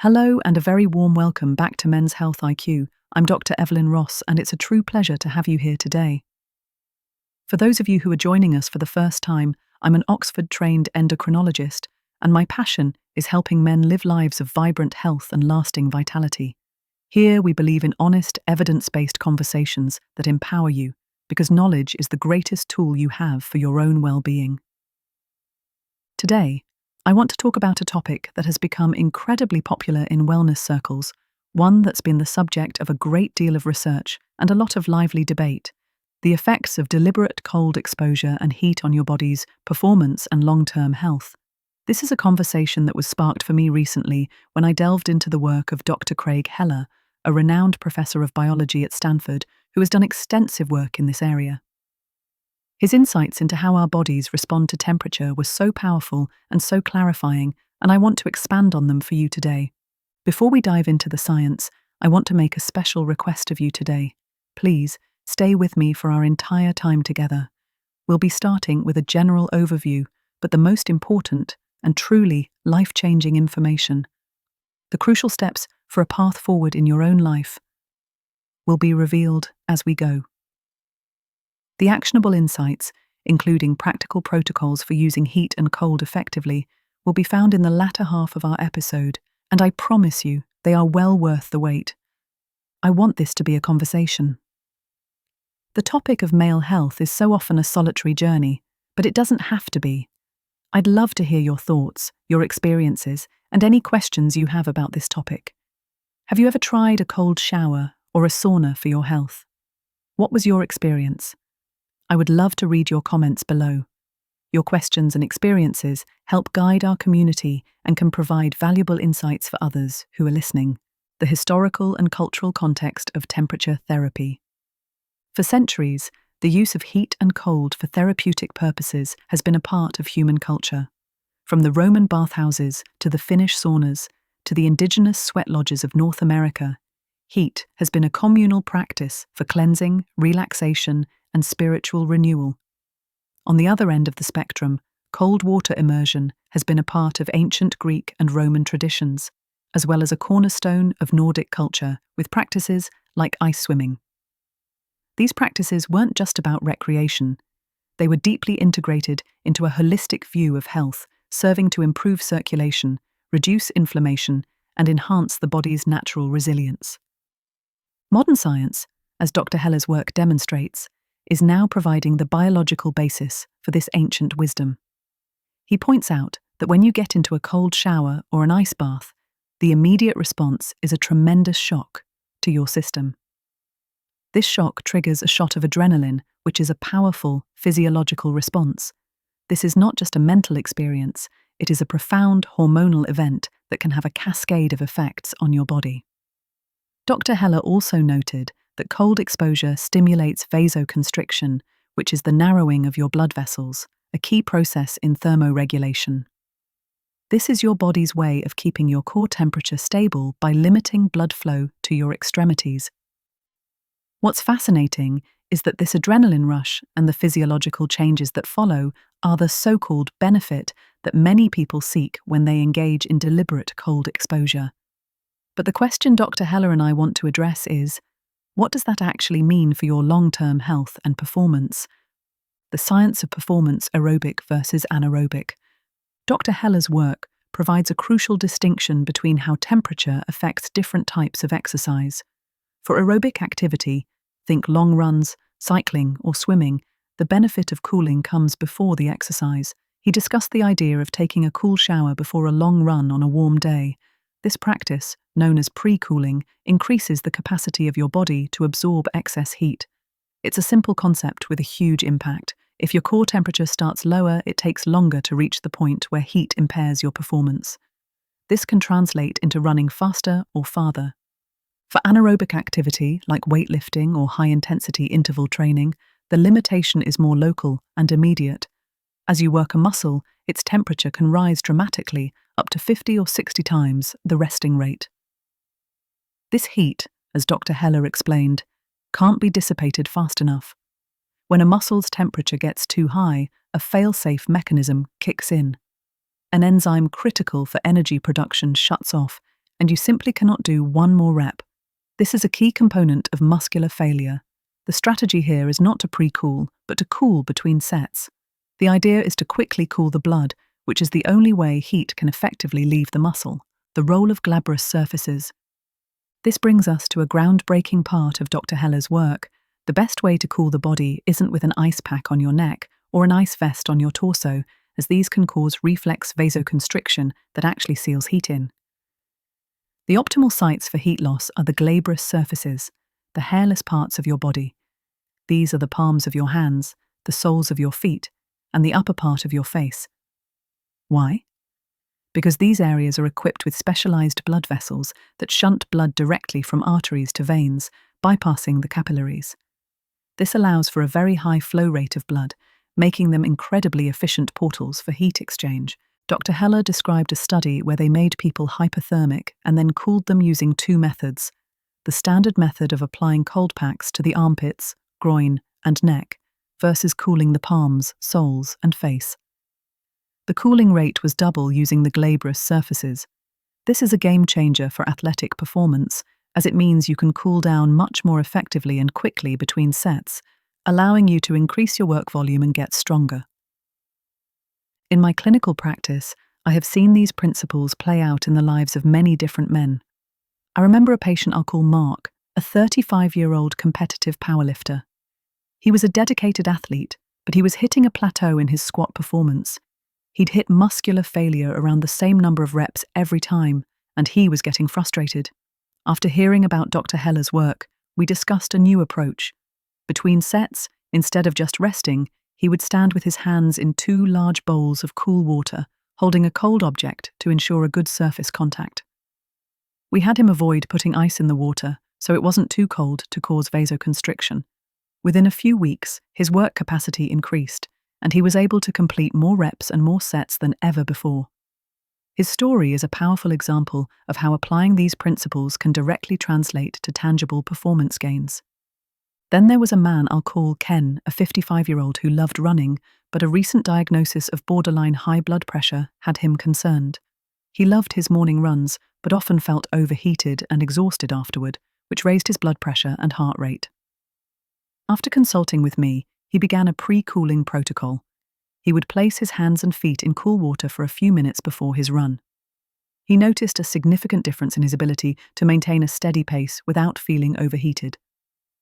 Hello and a very warm welcome back to Men's Health IQ. I'm Dr. Evelyn Ross, and it's a true pleasure to have you here today. For those of you who are joining us for the first time, I'm an Oxford-trained endocrinologist, and my passion is helping men live lives of vibrant health and lasting vitality. Here we believe in honest, evidence-based conversations that empower you, because knowledge is the greatest tool you have for your own well-being. Today, I want to talk about a topic that has become incredibly popular in wellness circles, one that's been the subject of a great deal of research and a lot of lively debate: the effects of deliberate cold exposure and heat on your body's performance and long-term health. This is a conversation that was sparked for me recently when I delved into the work of Dr. Craig Heller, a renowned professor of biology at Stanford who has done extensive work in this area. His insights into how our bodies respond to temperature were so powerful and so clarifying, and I want to expand on them for you today. Before we dive into the science, I want to make a special request of you today. Please, stay with me for our entire time together. We'll be starting with a general overview, but the most important and truly life-changing information, the crucial steps for a path forward in your own life, will be revealed as we go. The actionable insights, including practical protocols for using heat and cold effectively, will be found in the latter half of our episode, and I promise you they are well worth the wait. I want this to be a conversation. The topic of male health is so often a solitary journey, but it doesn't have to be. I'd love to hear your thoughts, your experiences, and any questions you have about this topic. Have you ever tried a cold shower or a sauna for your health? What was your experience? I would love to read your comments below. Your questions and experiences help guide our community and can provide valuable insights for others who are listening. The historical and cultural context of temperature therapy. For centuries, the use of heat and cold for therapeutic purposes has been a part of human culture. From the Roman bathhouses to the Finnish saunas to the indigenous sweat lodges of North America, heat has been a communal practice for cleansing, relaxation, and spiritual renewal. On the other end of the spectrum, cold water immersion has been a part of ancient Greek and Roman traditions, as well as a cornerstone of Nordic culture with practices like ice swimming. These practices weren't just about recreation. They were deeply integrated into a holistic view of health, serving to improve circulation, reduce inflammation, and enhance the body's natural resilience. Modern science, as Dr. Heller's work demonstrates, is now providing the biological basis for this ancient wisdom. He points out that when you get into a cold shower or an ice bath, the immediate response is a tremendous shock to your system. This shock triggers a shot of adrenaline, which is a powerful physiological response. This is not just a mental experience, it is a profound hormonal event that can have a cascade of effects on your body. Dr. Heller also noted that cold exposure stimulates vasoconstriction, which is the narrowing of your blood vessels, a key process in thermoregulation. This is your body's way of keeping your core temperature stable by limiting blood flow to your extremities. What's fascinating is that this adrenaline rush and the physiological changes that follow are the so-called benefit that many people seek when they engage in deliberate cold exposure. But the question Dr. Heller and I want to address is, what does that actually mean for your long-term health and performance? The science of performance, aerobic versus anaerobic. Dr. Heller's work provides a crucial distinction between how temperature affects different types of exercise. For aerobic activity, think long runs, cycling, or swimming, the benefit of cooling comes before the exercise. He discussed the idea of taking a cool shower before a long run on a warm day. This practice, known as pre-cooling, increases the capacity of your body to absorb excess heat. It's a simple concept with a huge impact. If your core temperature starts lower, it takes longer to reach the point where heat impairs your performance. This can translate into running faster or farther. For anaerobic activity, like weightlifting or high-intensity interval training, the limitation is more local and immediate. As you work a muscle, its temperature can rise dramatically, up to 50 or 60 times the resting rate. This heat, as Dr. Heller explained, can't be dissipated fast enough. When a muscle's temperature gets too high, a fail-safe mechanism kicks in. An enzyme critical for energy production shuts off, and you simply cannot do one more rep. This is a key component of muscular failure. The strategy here is not to pre-cool, but to cool between sets. The idea is to quickly cool the blood, which is the only way heat can effectively leave the muscle. The role of glabrous surfaces. This brings us to a groundbreaking part of Dr. Heller's work. The best way to cool the body isn't with an ice pack on your neck or an ice vest on your torso, as these can cause reflex vasoconstriction that actually seals heat in. The optimal sites for heat loss are the glabrous surfaces, the hairless parts of your body. These are the palms of your hands, the soles of your feet, and the upper part of your face. Why? Because these areas are equipped with specialized blood vessels that shunt blood directly from arteries to veins, bypassing the capillaries. This allows for a very high flow rate of blood, making them incredibly efficient portals for heat exchange. Dr. Heller described a study where they made people hypothermic and then cooled them using two methods: the standard method of applying cold packs to the armpits, groin, and neck, versus cooling the palms, soles, and face. The cooling rate was double using the glabrous surfaces. This is a game changer for athletic performance, as it means you can cool down much more effectively and quickly between sets, allowing you to increase your work volume and get stronger. In my clinical practice, I have seen these principles play out in the lives of many different men. I remember a patient I'll call Mark, a 35-year-old competitive powerlifter. He was a dedicated athlete, but he was hitting a plateau in his squat performance. He'd hit muscular failure around the same number of reps every time, and he was getting frustrated. After hearing about Dr. Heller's work, we discussed a new approach. Between sets, instead of just resting, he would stand with his hands in two large bowls of cool water, holding a cold object to ensure a good surface contact. We had him avoid putting ice in the water, so it wasn't too cold to cause vasoconstriction. Within a few weeks, his work capacity increased, and he was able to complete more reps and more sets than ever before. His story is a powerful example of how applying these principles can directly translate to tangible performance gains. Then there was a man I'll call Ken, a 55-year-old who loved running, but a recent diagnosis of borderline high blood pressure had him concerned. He loved his morning runs, but often felt overheated and exhausted afterward, which raised his blood pressure and heart rate. After consulting with me, he began a pre-cooling protocol. He would place his hands and feet in cool water for a few minutes before his run. He noticed a significant difference in his ability to maintain a steady pace without feeling overheated.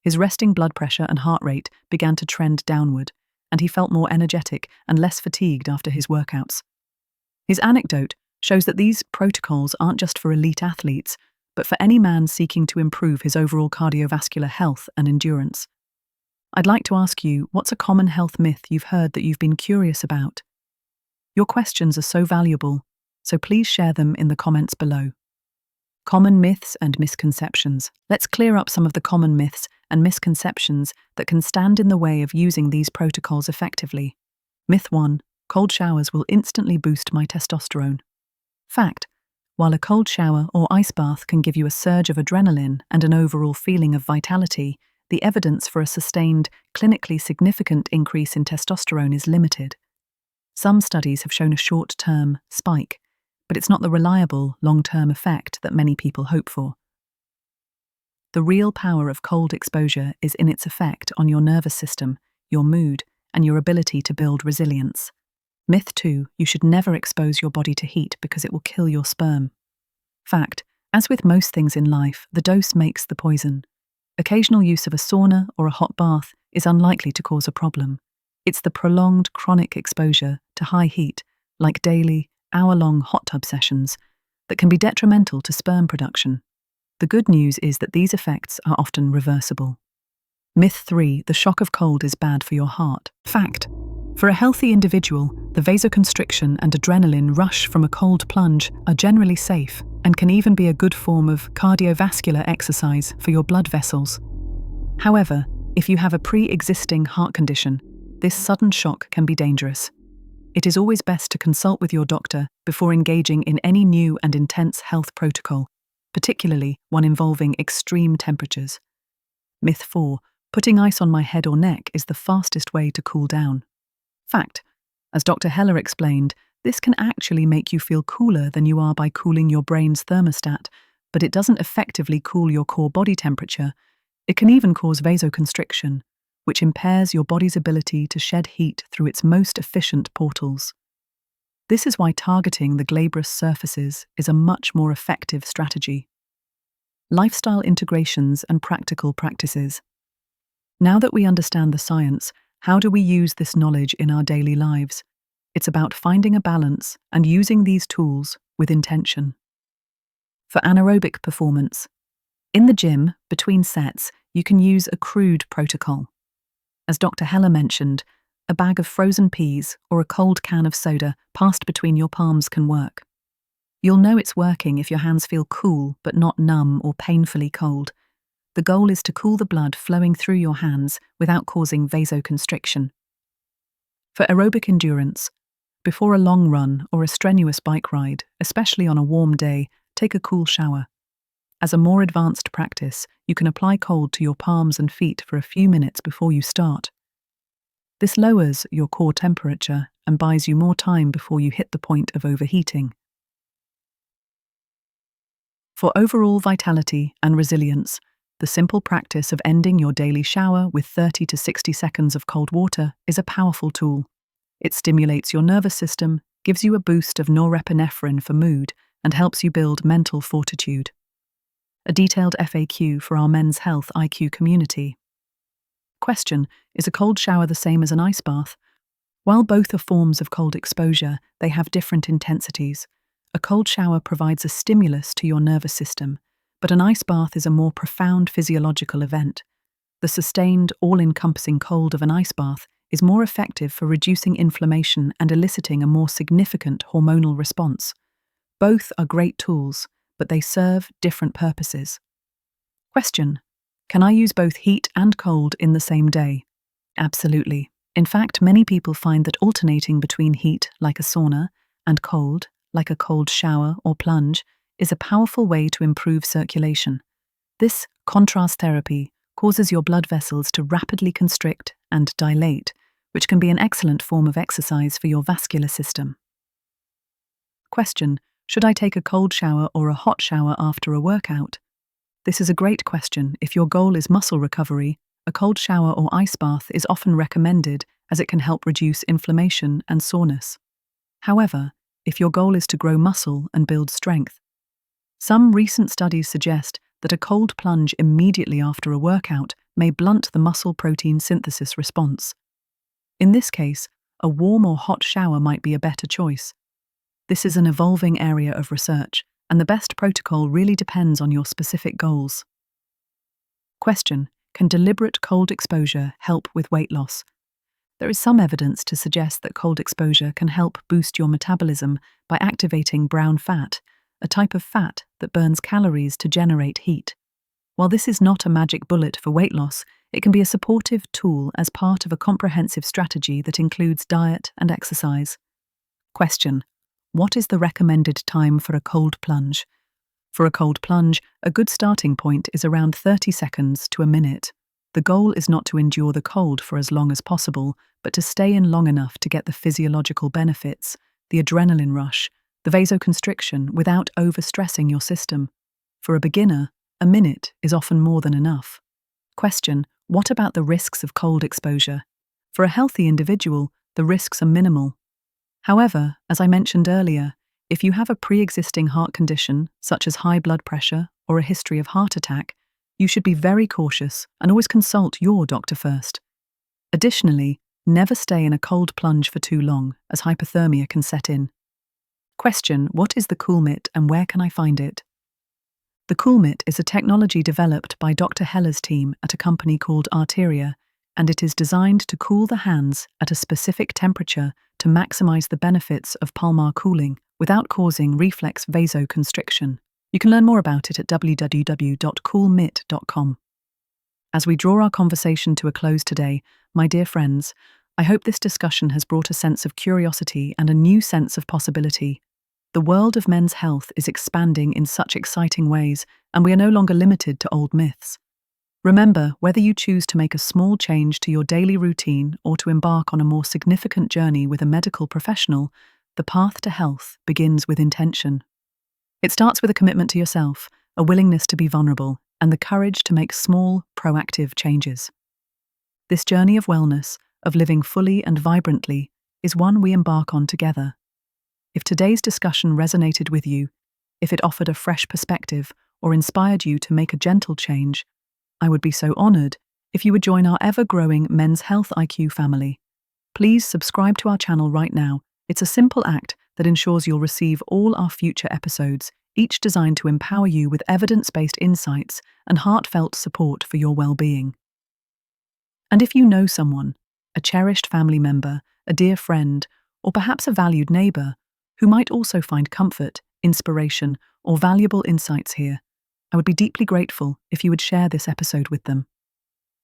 His resting blood pressure and heart rate began to trend downward, and he felt more energetic and less fatigued after his workouts. His anecdote shows that these protocols aren't just for elite athletes, but for any man seeking to improve his overall cardiovascular health and endurance. I'd like to ask you, what's a common health myth you've heard that you've been curious about? Your questions are so valuable, so please share them in the comments below. Common myths and misconceptions. Let's clear up some of the common myths and misconceptions that can stand in the way of using these protocols effectively. Myth 1. Cold showers will instantly boost my testosterone. Fact. While a cold shower or ice bath can give you a surge of adrenaline and an overall feeling of vitality, the evidence for a sustained, clinically significant increase in testosterone is limited. Some studies have shown a short-term spike, but it's not the reliable, long-term effect that many people hope for. The real power of cold exposure is in its effect on your nervous system, your mood, and your ability to build resilience. Myth 2. You should never expose your body to heat because it will kill your sperm. Fact. As with most things in life, the dose makes the poison. Occasional use of a sauna or a hot bath is unlikely to cause a problem. It's the prolonged chronic exposure to high heat, like daily, hour-long hot tub sessions, that can be detrimental to sperm production. The good news is that these effects are often reversible. Myth 3. The shock of cold is bad for your heart. Fact. For a healthy individual, the vasoconstriction and adrenaline rush from a cold plunge are generally safe and can even be a good form of cardiovascular exercise for your blood vessels. However, if you have a pre-existing heart condition, this sudden shock can be dangerous. It is always best to consult with your doctor before engaging in any new and intense health protocol, particularly one involving extreme temperatures. Myth 4. Putting ice on my head or neck is the fastest way to cool down. Fact. As Dr. Heller explained, This can actually make you feel cooler than you are by cooling your brain's thermostat, but it doesn't effectively cool your core body temperature. It can even cause vasoconstriction, which impairs your body's ability to shed heat through its most efficient portals. This is why targeting the glabrous surfaces is a much more effective strategy. Lifestyle integrations and practical practices. Now that we understand the science, how do we use this knowledge in our daily lives? It's about finding a balance and using these tools with intention. For anaerobic performance, in the gym, between sets, you can use a crude protocol. As Dr. Heller mentioned, a bag of frozen peas or a cold can of soda passed between your palms can work. You'll know it's working if your hands feel cool but not numb or painfully cold. The goal is to cool the blood flowing through your hands without causing vasoconstriction. For aerobic endurance, before a long run or a strenuous bike ride, especially on a warm day, take a cool shower. As a more advanced practice, you can apply cold to your palms and feet for a few minutes before you start. This lowers your core temperature and buys you more time before you hit the point of overheating. For overall vitality and resilience, the simple practice of ending your daily shower with 30 to 60 seconds of cold water is a powerful tool. It stimulates your nervous system, gives you a boost of norepinephrine for mood, and helps you build mental fortitude. A detailed FAQ for our Men's Health IQ community. Question: is a cold shower the same as an ice bath? While both are forms of cold exposure, they have different intensities. A cold shower provides a stimulus to your nervous system, but an ice bath is a more profound physiological event. The sustained, all-encompassing cold of an ice bath is more effective for reducing inflammation and eliciting a more significant hormonal response. Both are great tools, but they serve different purposes. Question: can I use both heat and cold in the same day? Absolutely. In fact, many people find that alternating between heat, like a sauna, and cold, like a cold shower or plunge, is a powerful way to improve circulation. This contrast therapy causes your blood vessels to rapidly constrict and dilate, which can be an excellent form of exercise for your vascular system. Question: should I take a cold shower or a hot shower after a workout? This is a great question. If your goal is muscle recovery, a cold shower or ice bath is often recommended as it can help reduce inflammation and soreness. However, if your goal is to grow muscle and build strength, some recent studies suggest that a cold plunge immediately after a workout may blunt the muscle protein synthesis response. In this case, a warm or hot shower might be a better choice. This is an evolving area of research, and the best protocol really depends on your specific goals. Question: can deliberate cold exposure help with weight loss? There is some evidence to suggest that cold exposure can help boost your metabolism by activating brown fat, a type of fat that burns calories to generate heat. While this is not a magic bullet for weight loss, it can be a supportive tool as part of a comprehensive strategy that includes diet and exercise. Question: what is the recommended time for a cold plunge? For a cold plunge, a good starting point is around 30 seconds to a minute. The goal is not to endure the cold for as long as possible, but to stay in long enough to get the physiological benefits, the adrenaline rush, the vasoconstriction without overstressing your system. For a beginner, a minute is often more than enough. Question: what about the risks of cold exposure? For a healthy individual, the risks are minimal. However, as I mentioned earlier, if you have a pre-existing heart condition, such as high blood pressure or a history of heart attack, you should be very cautious and always consult your doctor first. Additionally, never stay in a cold plunge for too long, as hypothermia can set in. Question: what is the CoolMitt and where can I find it? The CoolMitt is a technology developed by Dr. Heller's team at a company called Arteria, and it is designed to cool the hands at a specific temperature to maximize the benefits of palmar cooling without causing reflex vasoconstriction. You can learn more about it at www.coolmitt.com. As we draw our conversation to a close today, my dear friends, I hope this discussion has brought a sense of curiosity and a new sense of possibility. The world of men's health is expanding in such exciting ways, and we are no longer limited to old myths. Remember, whether you choose to make a small change to your daily routine or to embark on a more significant journey with a medical professional, the path to health begins with intention. It starts with a commitment to yourself, a willingness to be vulnerable, and the courage to make small, proactive changes. This journey of wellness, of living fully and vibrantly, is one we embark on together. If today's discussion resonated with you, if it offered a fresh perspective or inspired you to make a gentle change, I would be so honored if you would join our ever-growing Men's Health IQ family. Please subscribe to our channel right now. It's a simple act that ensures you'll receive all our future episodes, each designed to empower you with evidence-based insights and heartfelt support for your well-being. And if you know someone, a cherished family member, a dear friend, or perhaps a valued neighbor, who might also find comfort, inspiration, or valuable insights here, I would be deeply grateful if you would share this episode with them.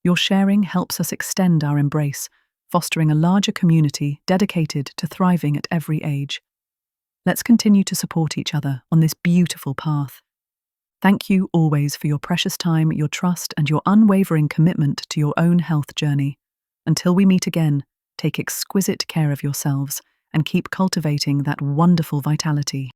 Your sharing helps us extend our embrace, fostering a larger community dedicated to thriving at every age. Let's continue to support each other on this beautiful path. Thank you always for your precious time, your trust, and your unwavering commitment to your own health journey. Until we meet again, take exquisite care of yourselves and keep cultivating that wonderful vitality.